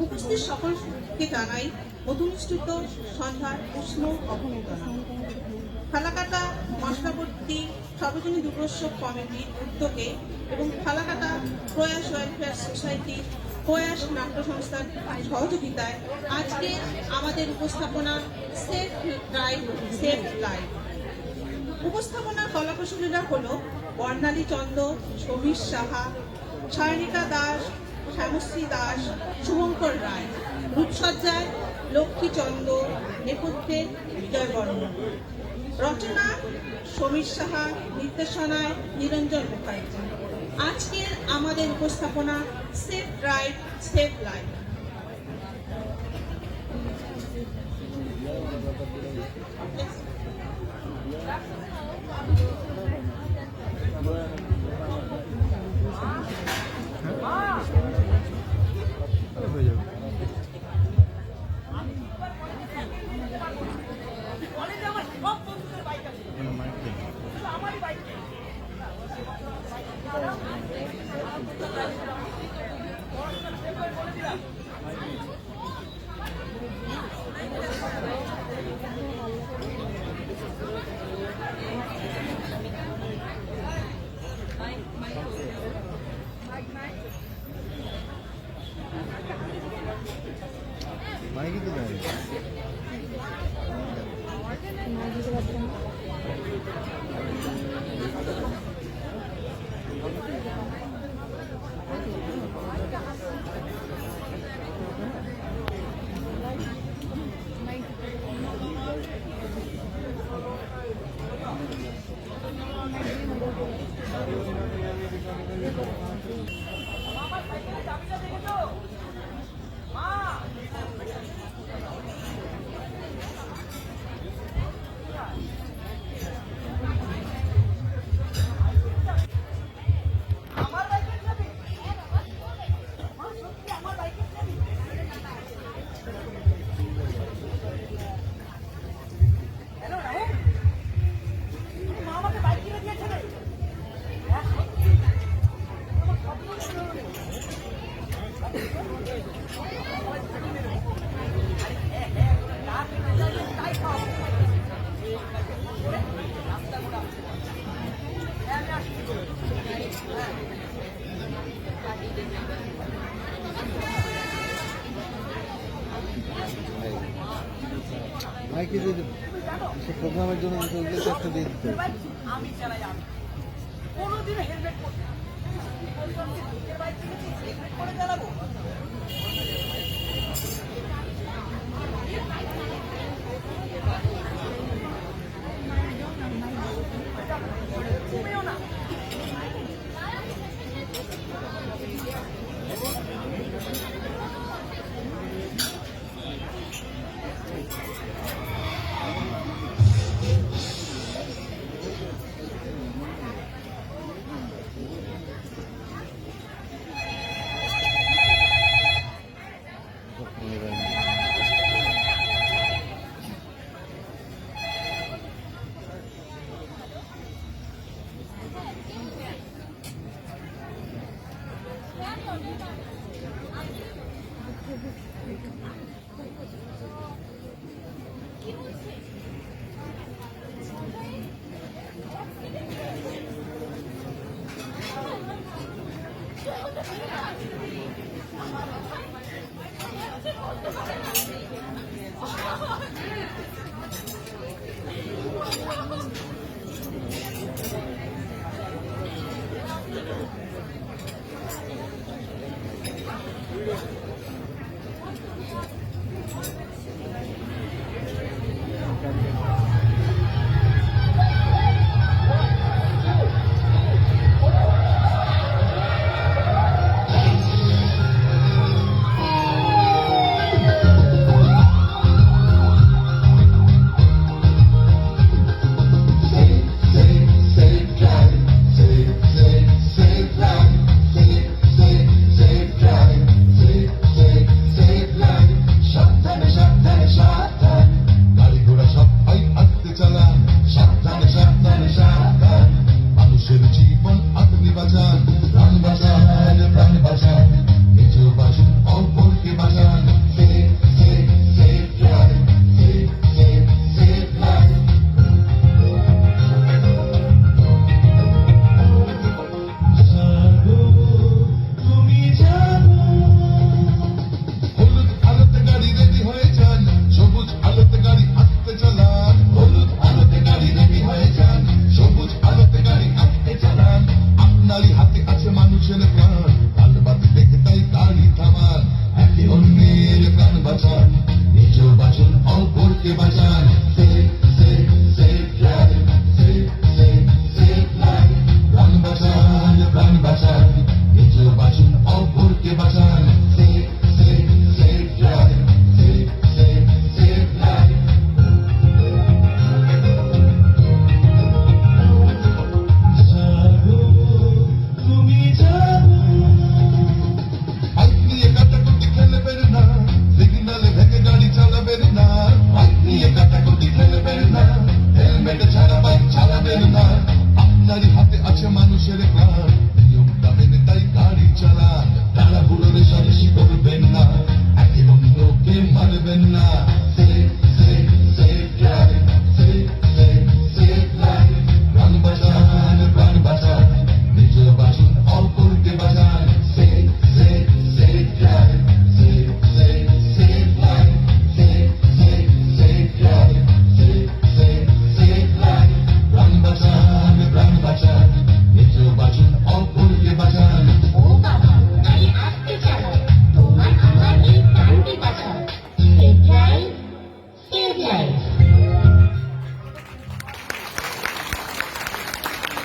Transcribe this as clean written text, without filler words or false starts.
উপস্থিত সকলকে জানাই মধুনিষ্ঠিত সন্ধ্যার উষ্ণ অভিনন্দন। ফালাকাটা মশলাবর্তী সর্বজনীন দুর্গোৎসব কমিটির উদ্যোগে এবং ফালাকাটা প্রয়াস ওয়েলফেয়ার সোসাইটি প্রয়াস নাট্য সংস্থার সহযোগিতায় আজকে আমাদের উপস্থাপনা সেফ ড্রাইভ সেফ লাইফ। উপস্থাপনার কলাকুশলীরা হল বর্ণালী চন্দ, সমীর সাহা, সায়নিকা দাস, শ্যামশ্রী দাস, শুভঙ্কর রায়। রূপসজ্জায় লক্ষ্মী চন্দ, নেপথ্যে বিজয় বর্মন। রচনা সমীর সাহা, নির্দেশনায় নিরঞ্জন মুখার্জি। আজকের আমাদের উপস্থাপনা সেফ ড্রাইভ সেফ লাইফ। মাইকে তো দেয় মাইকে দিয়ে দেবো সে প্রোগ্রামের জন্য একটা দিয়ে দিতে আমি চালাই আমি কোনোদিন হেলমেট করে চালাবো। পারবেন না।